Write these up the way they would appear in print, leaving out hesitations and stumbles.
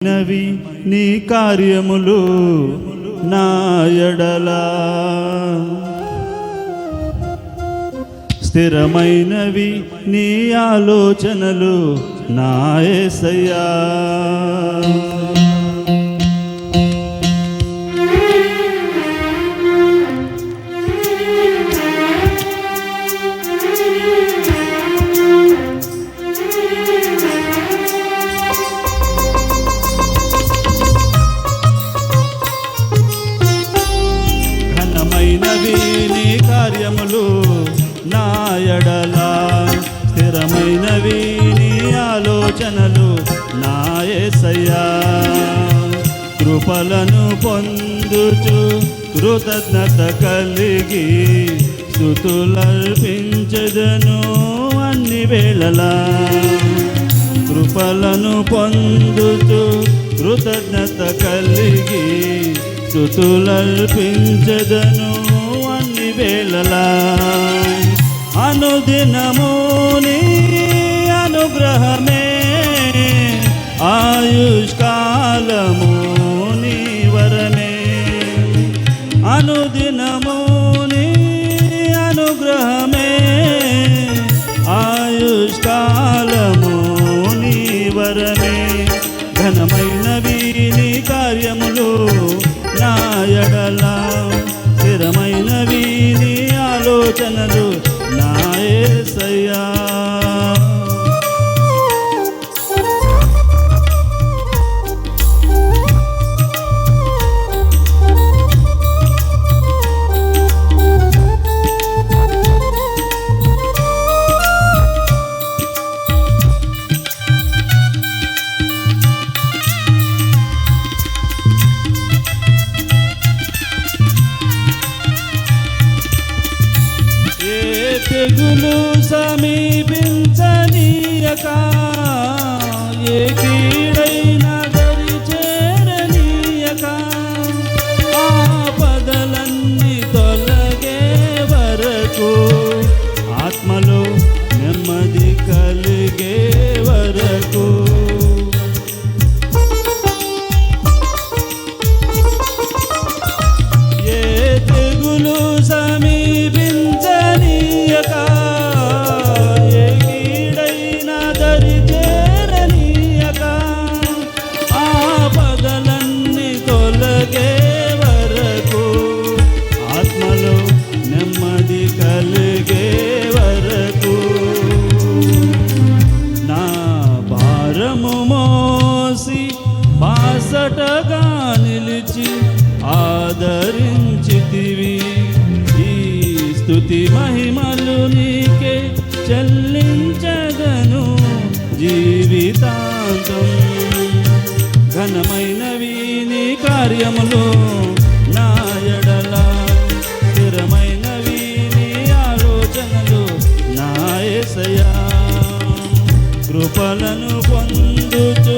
నవి నీ కార్యములు నా ఎడలా స్థిరమైనవి నీ ఆలోచనలు నా యేసయ్యా. ఘనమైనవి నీ కార్యములు నా ఎడలా స్థిరమైనవి నీ ఆలోచనలు నా యేసయ్యా. కృపలను పొందుచు కృతజ్ఞత కలిగి స్తుతులర్పించెదను అన్ని వేళలా. కృపలను పొందుచు కృతజ్ఞత కలిగి స్తుతులర్పించెదను అన్ని వేళలా. అనుదినము నీ అనుగ్రహమే ఆయుష్కాలము నీ వరమే. అనుదినము నీ అనుగ్రహమే ఆయుష్కాలము నీ వరమే. ఘనమైనవి నీ కార్యములు నా ఎడలా స్థిరమైనవి నీ ఆలోచనలు నా యేసయ్యా. తెగులు సమీపించనీయక ఏ కీడైనా దరి చేరనీయక ఆపదలన్నీ తొలగే వరకు ఆత్మలో నెమ్మది కలిగే వరకు ఏ తెగులు సమీపించనీయక ఏ కీడైనా దరి చేరనీయక ఆపదలన్నీ తొలగే వరకు ఆత్మలో నెమ్మది కలిగే వరకు నా భారము మోసి బాసటగా నిలిచి ఆదరించితివి. ఈ స్తుతి మహిమలు నీకే చెల్లించదను జీవితాంతం. ఘనమైనవి నీ కార్యములు నా ఎడలా స్థిరమైనవి నీ ఆలోచనలు నా యేసయ్యా. కృపలను పొందుచు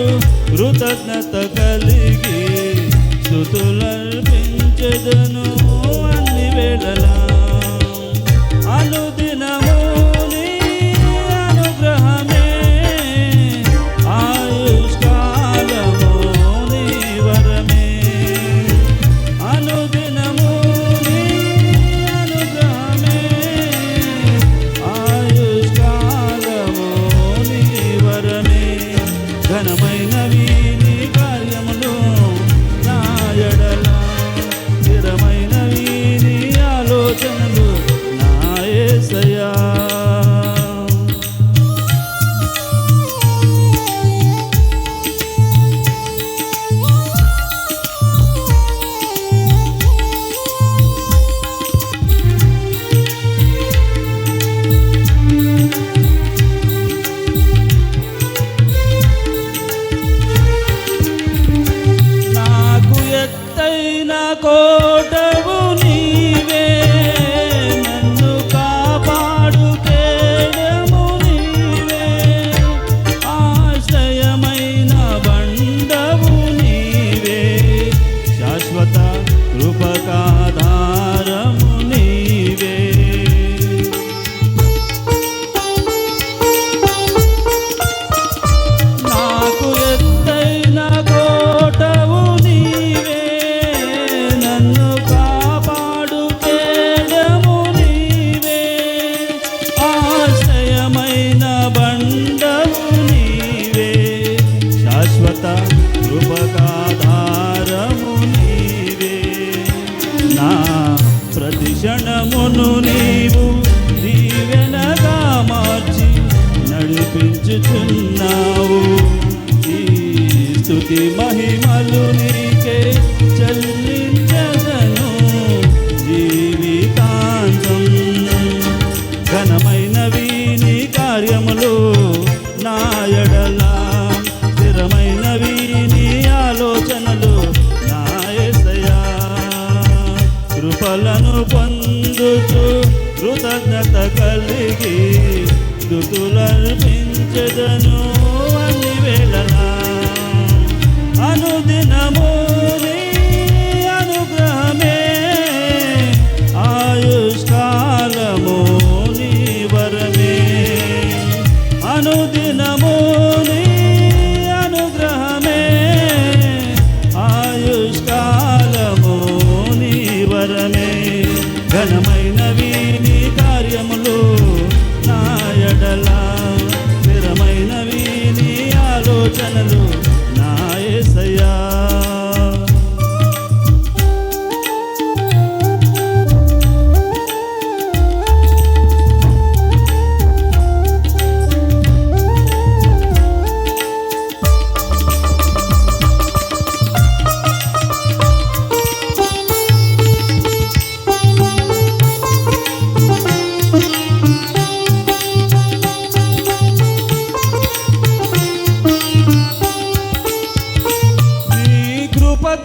కృతజ్ఞత కలిగి స్తుతులర్పించెదను అన్ని వేళలా. అనుదినము నీ అనుగ్రహమే ఆయుష్కాలము నీ వరమే. అనుదినము నీ అనుగ్రహమే ఆయుష్కాలము నీ వరమే. ఘనమైనవి నీ కార్యములు నా ఎడలా స్థిరమైనవి నీ ఆలోచనలు నా యేసయ్యా. నాకు ఎత్తైన కోటవు నీవే, నన్ను కాపాడు కేడము నీవే. ఆశ్రయమైన బండవు నీవే, శాశ్వత కృపకాధారము నీవే. నాకు ఎత్తైన నన్ను నీవు దీవెనగా మార్చి నడిపించుచున్నావు. ఈ స్తుతి మహిమలు నీకే చెల్లించెదను జీవితాంతం. ఘనమైనవి నీ కార్యములు నా ఎడల, స్థిరమైనవి నీ ఆలోచనలు నా యేసయ్యా. కృపలను పొందుచు కృతజ్ఞత కలిగి స్తుతులర్పించెదను అన్ని వేళలా. అనుదినము నీ అనుగ్రహమే, ఆయుష్కాలము నీ వరమే. అనుదినము నీ అనుగ్రహమే, ఆయుష్కాలము నీ వరమే. ఘనమైనవి నీ కార్యములు నా ఎడల, స్థిరమైనవి నీ ఆలోచనలు నా యేసయ్యా.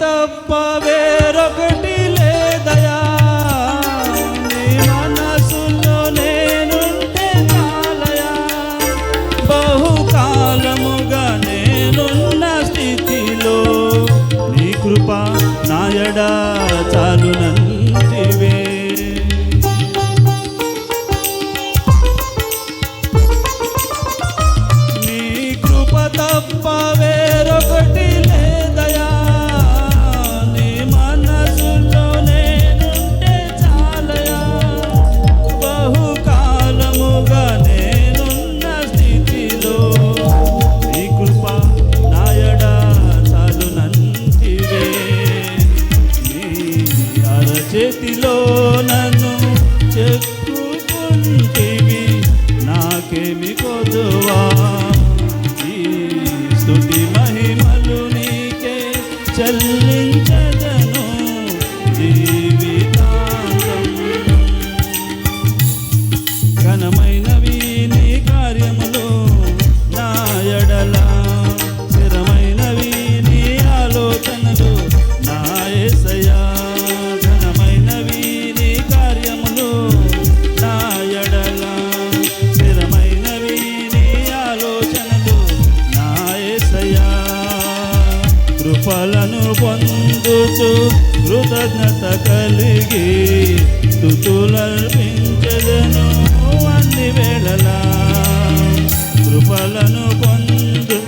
తప్ప వేరొకటి లేదయా, నీ మనసులో నేనుంటే చాలయా. బహుకాలముగా నేనున్న స్థితిలో నీ కృప నాయడా చాలునంటివే. నీ కృప తప్ప వేరొకటి లేదయా, చేతిలో నన్ను చెక్కుకుంటివి నాకేమి కొదువా. ఈ స్తుతి మహిమలు నీకే చెల్లించెదను జీవితాంతం. ఘనమైనవి నీ కార్యములు నా ఎడల, స్థిరమైనవి నీ ఆలోచనలు నా యేసయ్యా. కృపలను పొందుచు కృతజ్ఞత కలిగి స్తుతులర్పించెదను అన్ని వేళలా. కృపలను పొందుచు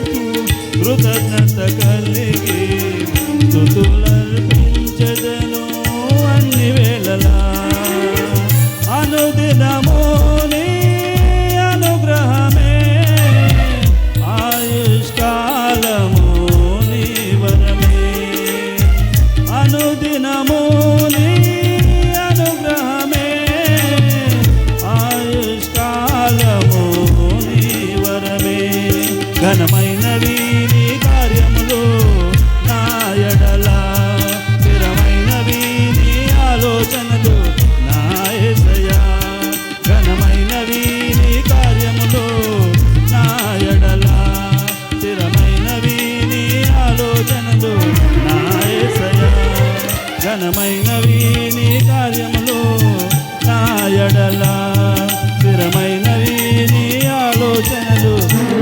కృతజ్ఞత కలిగి స్తుతులర్పించెదను అన్ని వేళలా. అనుదినము నీ అనుగ్రహమే, ఆయుష్కాలము అనుదినము నీ అనుగ్రహమే, ఆయుష్కాలము నీ వరమే. ఘనమైనవి నీ కార్యములు నా ఎడల, స్థిరమైనవి నీ ఆలోచనలు నా యేసయ్యా. ఘనమైనవి నీ కార్యములు నా ఎడల, స్థిరమైనవి నీ ఆలోచనలు నా యేసయ్యా. ఘనమైనవి నీ కార్యములు నా ఎడల, స్థిరమైనవి నీ ఆలోచనలు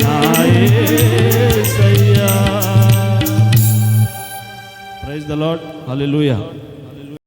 నా యేసయ్యా. Praise the lord. హల్లెలూయా.